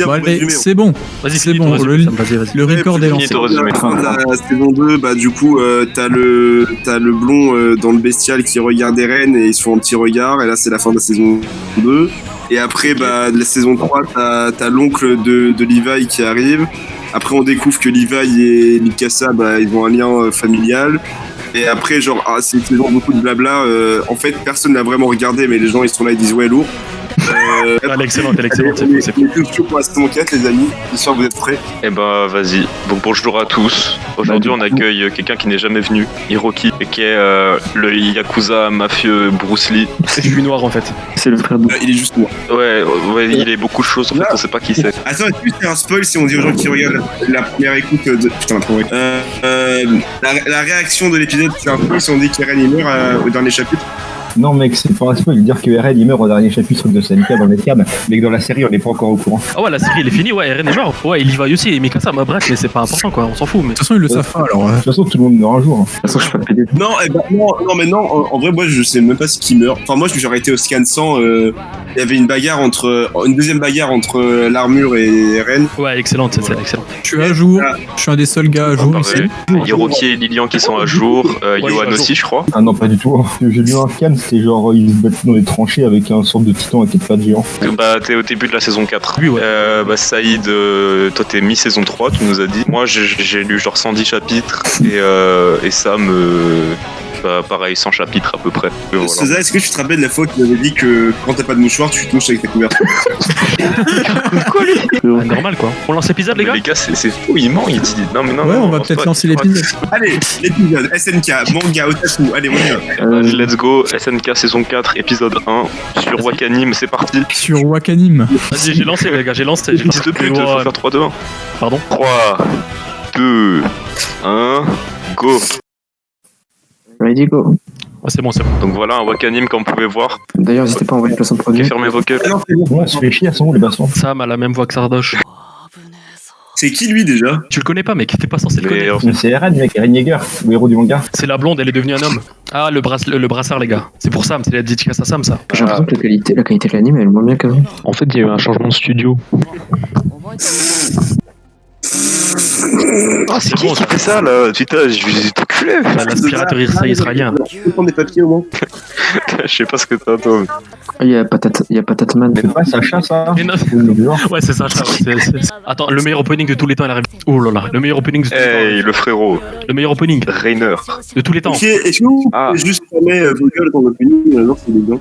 Bon, allez, c'est bon. Vas-y, c'est bon. Le record est lancé. La saison 2, bah du coup, t'as le blond dans le bestial qui regarde Eren et ils se font un petit regard. Et là, c'est la fin de la saison 2. Et après, bah, de la saison 3, t'as l'oncle de Levi qui arrive. Après, on découvre que Levi et Mikasa, bah, ils ont un lien familial. Et après, genre, c'est une saison beaucoup de blabla. En fait, personne n'a vraiment regardé, mais les gens, ils sont là, ils disent ouais, lourd. Elle est excellente, c'est cool. Pour la saison 4, les amis. J'espère que vous êtes prêts. Eh ben, vas-y. Donc, bonjour à tous. Aujourd'hui, on accueille quelqu'un qui n'est jamais venu, Hiroki, et qui est le Yakuza mafieux Bruce Lee. C'est lui noir, en fait. C'est le frère de... Il est juste noir. Ouais, il est beaucoup de choses, en fait, on sait pas qui c'est. Attends, est-ce que c'est un spoil si on dit aux gens qui regardent la première écoute de... Putain, la réaction de l'épisode, c'est un spoil si on dit qu'Eren il meurt au dernier chapitre? Non mec, c'est pas un spoil, dire que Eren il meurt au dernier chapitre de SNK dans les termes, mais que dans la série on n'est pas encore au courant. Ah ouais, la série elle est finie, ouais, Eren est mort. Ouais, il y va aussi, et Mikasa, bah bref, mais c'est pas important quoi, on s'en fout. Mais... De toute façon, ils le savent pas alors. De toute façon, tout le monde meurt un jour. De toute façon, je suis pas pédé. Non, en vrai, moi je sais même pas ce qui meurt. Enfin, moi je me suis arrêté au scan 100. Il y avait une deuxième bagarre entre l'armure et Eren. Ouais, excellente, c'est excellent. Je suis à jour, je suis un des seuls gars à jour ici. Hiroki et Lilian qui sont à jour, Yohan aussi, je crois. Ah non, pas du tout. J'ai lu un scan, c'était genre ils se battaient dans les tranchées avec un sorte de titan avec 4 pattes géants. Bah, t'es au début de la saison 4. Oui, ouais. Bah, Saïd, toi t'es mi-saison 3, tu nous as dit. Moi, j'ai lu genre 110 chapitres et Sam, bah, pareil, 100 chapitres à peu près. Voilà. César, est-ce que tu te rappelles de la fois qu'il m'avait dit que quand t'as pas de mouchoir, tu touches avec ta couverture? Quoi lui? Normal quoi. On lance l'épisode, les gars? Les gars, c'est fou, il ment, il dit non, mais non. Ouais, on va peut-être lancer l'épisode. Allez, l'épisode, SNK, manga, otaku, allez, on y va. Let's go, SNK saison 4, épisode 1, sur Wakanim, c'est parti. Sur Wakanim. Vas-y, j'ai lancé, les gars, j'ai lancé. S'il te plaît, il faut faire 3, 2, 1. Pardon? 3, 2, 1, go. Ready, go. Oh, c'est bon. Donc voilà un Wakanim comme vous pouvez voir. D'ailleurs, n'hésitez pas à envoyer le placement de produit. Ok, fermez vos gueules. On se fait chier à son les bastons. Sam a la même voix que Sardoche. C'est qui lui déjà? Tu le connais pas, mec, t'es pas censé le connaître. Mais c'est Eren, mec, Eren Yeager, le héros du manga. C'est la blonde, elle est devenue un homme. Ah, le brassard, les gars. C'est pour Sam, c'est la dédicace à Sam, ça. J'ai l'impression que la qualité de l'anime, elle est moins bien qu'avant. En fait, il y a eu un changement de studio. Ah, c'est qui fait ça là? Putain, je vais t'enculer. L'aspirateur israélien. Tu peux prendre des papiers au moins? Je sais pas ce que t'as, toi. Il y a Patate Man. C'est pas Sacha, ça? Ouais, c'est ça, Attends, le meilleur opening de tous les temps, elle arrive. Oh là là, le meilleur opening de tous les temps. Hey, le frérot. Le meilleur opening Rainer. de tous les temps. Ok, est-ce que vous pouvez juste fermer vos gueules dans votre menu? Non, c'est bien.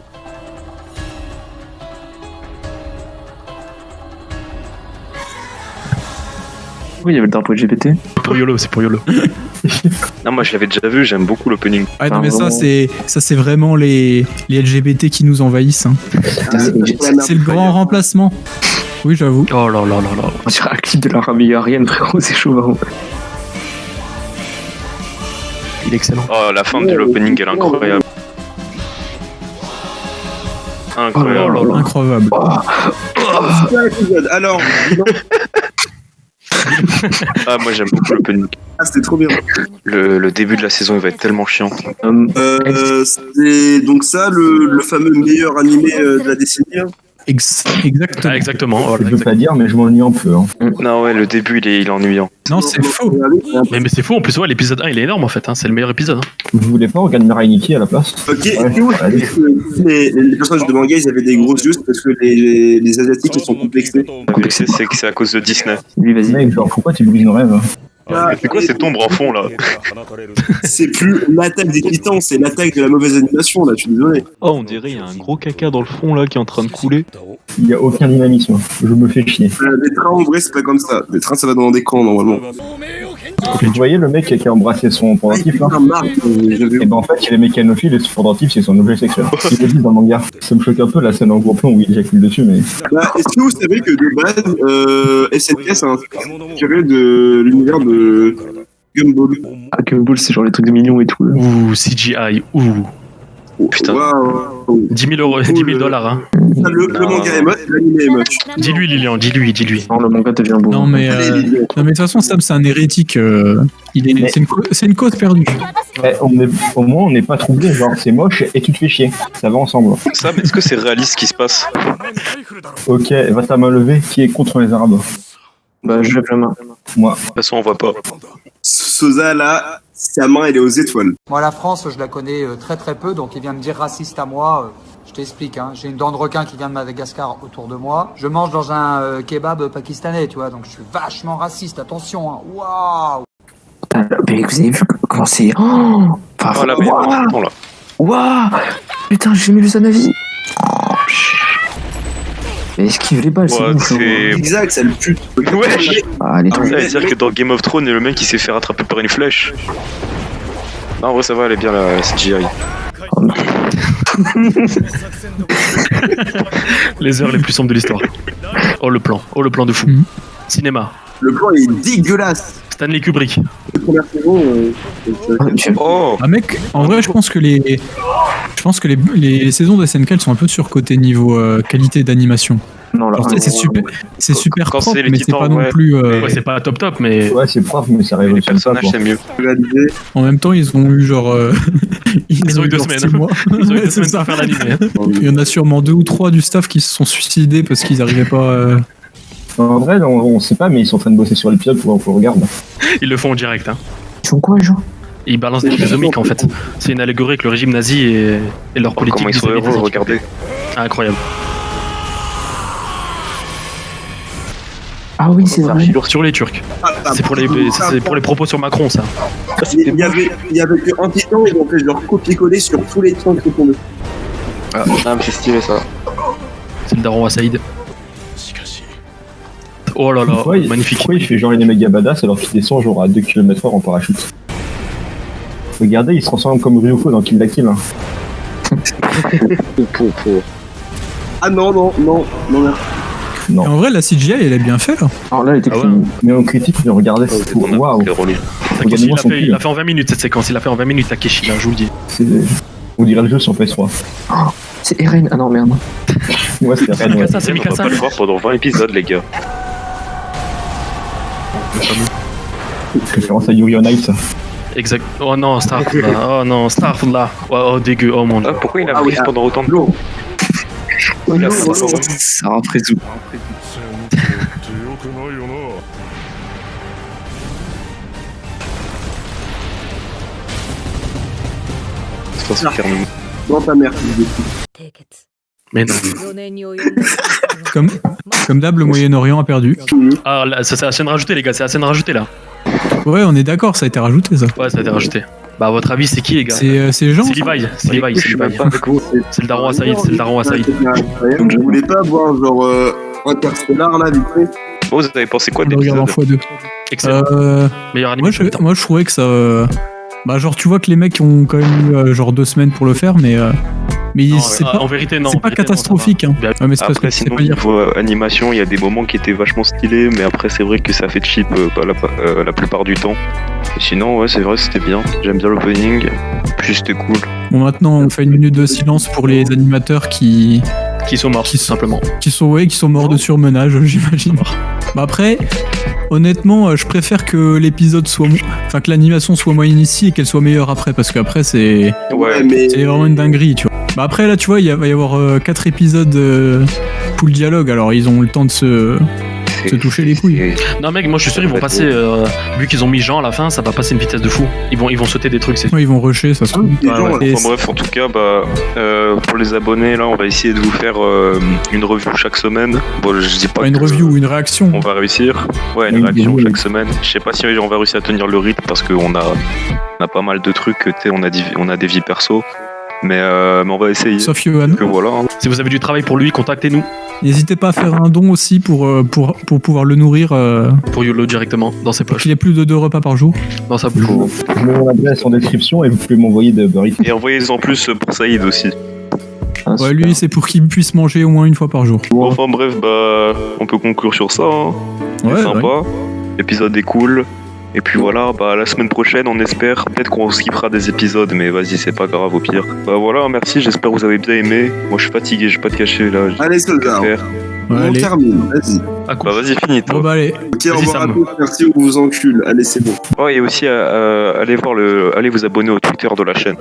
Oui, il y avait le drapeau LGBT. C'est pour YOLO. Non, moi je l'avais déjà vu, j'aime beaucoup l'opening. Ah non mais ça c'est vraiment les LGBT qui nous envahissent. Hein. C'est le grand remplacement. Oui j'avoue. Oh là là là là. On dirait un clip de la Rami Ariane, frérot, c'est chaud, vraiment. Il est excellent. Oh, la fin de l'opening elle est incroyable. Incroyable. Oh là là. Incroyable. Alors, Ah, moi j'aime beaucoup l'opening. c'était trop bien. Le début de la saison il va être tellement chiant. C'est donc ça le fameux meilleur animé de la décennie. Hein. Exactement. Ah, exactement. Voilà, Je peux pas dire, mais je m'ennuie un peu. Hein. Non, ouais, le début il est ennuyant. Non c'est faux. Mais c'est faux, en plus, ouais, l'épisode 1 il est énorme en fait, hein. C'est le meilleur épisode. Hein. Vous voulez pas regarder Mirai à la place? Ok, Ouais, les personnages de manga ils avaient des grosses yeux parce que les asiatiques ils sont complexés. Complexé, c'est que c'est à cause de Disney. Lui, vas-y. Mec, genre, pourquoi tu brises nos rêves? C'est quoi cette ombre en fond là? C'est plus l'attaque des titans, c'est l'attaque de la mauvaise animation là, je suis désolé. Oh, on dirait il y a un gros caca dans le fond là qui est en train de couler. Il y a aucun dynamisme. Je me fais chier. Les trains en vrai c'est pas comme ça, les trains ça va dans des camps normalement. Vous voyez le mec qui a embrassé son pendentif là? Et ben en fait il est mécanophile et son pendentif c'est son objet sexuel. Il le dit dans le manga. Ça me choque un peu la scène en gros plan où il éjacule dessus mais... Est-ce que vous savez que de base SNK c'est inspiré de l'univers de Gumball? Ah, Gumball, c'est genre les trucs de millions et tout. Là. Ouh, CGI, ouh. Putain. Waouh. 10 000 euros, 10 000 dollars. Hein. Le manga est moche, l'anime est moche. Dis-lui, Lilian, dis-lui. Non, le manga devient beau. Non mais de toute façon Sam c'est un hérétique. C'est une cause perdue. Au moins, on n'est pas troublé. Genre, c'est moche et tu te fais chier. Ça va ensemble. Sam, est-ce que c'est réaliste ce qui se passe? Ok, va ta main levée. Qui est contre les Arabes? Bah, je lève la main. Moi. De toute façon, on voit pas. Sosa, là, sa main, elle est aux étoiles. Moi, la France, je la connais très très peu, donc il vient me dire raciste à moi. Je t'explique, hein. J'ai une dent de requin qui vient de Madagascar autour de moi. Je mange dans un kebab pakistanais, tu vois, donc je suis vachement raciste, attention, hein. Waouh! Mais vous avez vu comment c'est. Oh Oh la merde, là. Waouh! Putain, j'ai jamais vu ça de ma vie! Mais esquive les balles, Ouais, c'est bon. Zigzag, ça le pute. Ouais. Ah, les Ça veut dire que dans Game of Thrones, le mec il s'est fait rattraper par une flèche. Non, en vrai, ça va, elle est bien la CGI. Les heures les plus sombres de l'histoire. Oh le plan de fou. Cinéma. Le plan est dégueulasse. Stanley Kubrick. La première saison, Oh. Ah mec, en vrai je pense que les saisons de SNK elles sont un peu surcotées niveau qualité d'animation. Non, là, Alors, c'est super Quand propre c'est les mais c'est titans, pas non ouais. plus. Ouais, c'est pas top, mais. Ouais, c'est propre, mais ça Les révolutionne pas. personnages, c'est mieux. réalisé. En même temps ils ont eu genre. Ils ont eu 2 genre semaines. 6 mois. Ils ont eu Ouais, 2 c'est semaines ça. pour faire l'anime. Il y en a sûrement 2 ou 3 du staff qui se sont suicidés parce qu'ils arrivaient pas. En vrai, on sait pas, mais ils sont en train de bosser sur l'épisode pour qu'on regarde. Ils le font en direct. Hein. Ils font quoi, les gens? Ils balancent des trisomiques en fait. C'est une allégorie avec le régime nazi et leur politique. Comment ils sont vis-à-vis des heureux, Asiatiques. regardez. Ah, incroyable. Ah oui, c'est vrai. Sur les Turcs. C'est pour les propos sur Macron, ça. Il y avait que un titan, ils ont fait genre copier-coller sur tous les titans qui sont tombés. Ah, mais c'est stylé ça. C'est le daron à Saïd. Oh là là, Pourquoi magnifique. Pourquoi il fait genre il est méga badass alors qu'il descend genre à 2 km/h en parachute? Regardez, il se transforme comme Ryuko dans Kill la Kill. Hein. Ah non, merci. Non. Et en vrai la CGI elle est bien faite là. Alors là, elle était Ah ouais. clean. Mais on critique, mais regardez, c'est fou. Waouh! C'est relou. Takeshi, Regardez-moi son il cul. a fait en 20 minutes cette séquence. Il a fait en 20 minutes Takeshi, là, je vous le dis. On dirait le jeu sur PS3. C'est Eren. Ah non, merde. Ouais, c'est C'est rien. Mikasa, c'est On va pas Mikasa. le voir pendant 20 épisodes, les gars. Référence à Yuri on Ice. Exact. Oh non, Starfall là. Oh dégueu, oh mon dieu. Ah, pourquoi il a Ah oui, pris pendant autant de temps? Oh, non, ça après tout. Ça se termine. Dans ta mère. Mais non. Comme d'hab le Moyen-Orient a perdu. Ah, là, c'est la scène rajoutée, les gars. C'est la scène rajoutée, là. Ouais on est d'accord ça a été rajouté ça. Ouais, ça a été rajouté. Bah, à votre avis, c'est qui, les gars? C'est Jean. C'est Levi. C'est Levi. Je suis même pas avec vous. C'est le daron à Saïd. C'est le daron à Saïd. Donc je voulais pas voir genre Interstellar là vite fait. Oh, vous avez pensé quoi de On le regarde en l'épisode? x2. Excellent. Meilleur anime. Moi je trouvais que ça. Bah genre tu vois que les mecs ont quand même eu genre 2 semaines pour le faire mais Non, c'est pas. en vérité, non. C'est pas catastrophique. Hein. Bien. Ouais, mais c'est parce Après, que c'est sinon, pas dire. niveau animation, il y a des moments qui étaient vachement stylés, mais après, c'est vrai que ça fait cheap la plupart du temps. Et sinon, ouais, c'est vrai, c'était bien. J'aime bien l'opening. Puis c'était cool. Bon maintenant on fait une minute de silence pour les animateurs qui Qui sont morts, Qui tout sont- simplement. qui sont morts de surmenage j'imagine. Bah après honnêtement je préfère que l'épisode soit enfin que l'animation soit moyenne ici et qu'elle soit meilleure après parce qu'après c'est Ouais, mais c'est vraiment une dinguerie tu vois. Bah après là tu vois il va y avoir 4 épisodes full dialogue alors ils ont le temps de se toucher les couilles. Non, mec, moi je suis sûr, ils vont passer. Vu qu'ils ont mis Jean à la fin, ça va passer une vitesse de fou. Ils vont sauter des trucs, c'est sûr. Ouais, ils vont rusher ça se trouve. les gens, Et Enfin, bref, en tout cas, pour les abonnés, là, on va essayer de vous faire une review chaque semaine. Bon, je dis pas pas une que review ou une réaction. on va réussir. Ouais, une Oui, réaction oui. chaque semaine. Je sais pas si on va réussir à tenir le rythme parce qu'on a pas mal de trucs. Tu sais, on a des vies perso. Mais on va essayer. Sauf Johan. Que voilà. Hein. Si vous avez du travail pour lui, contactez-nous N'hésitez pas à faire un don aussi pour pouvoir le nourrir pour YOLO directement dans ses pour poches, qu'il ait plus de 2 repas par jour. dans sa bouche. Je mets mon adresse en description et vous pouvez m'envoyer de Burry. Et envoyez-en plus pour Saïd aussi. Ah, Ouais, super. lui c'est pour qu'il puisse manger au moins une fois par jour. Bon, enfin bref, on peut conclure sur ça. Hein. Ouais, C'est sympa. L'épisode est cool. Et puis voilà, bah la semaine prochaine, on espère. Peut-être qu'on skippera des épisodes, mais vas-y, c'est pas grave au pire. Bah voilà, merci, j'espère que vous avez bien aimé. Moi, je suis fatigué, je vais pas te cacher là. Allez, soldat. On allez. termine, vas-y. Bah vas-y, finis toi. Bon bah allez. Ok, au revoir à tous, merci, on vous encule. Allez, c'est bon. Oh, et aussi, allez vous abonner au Twitter de la chaîne.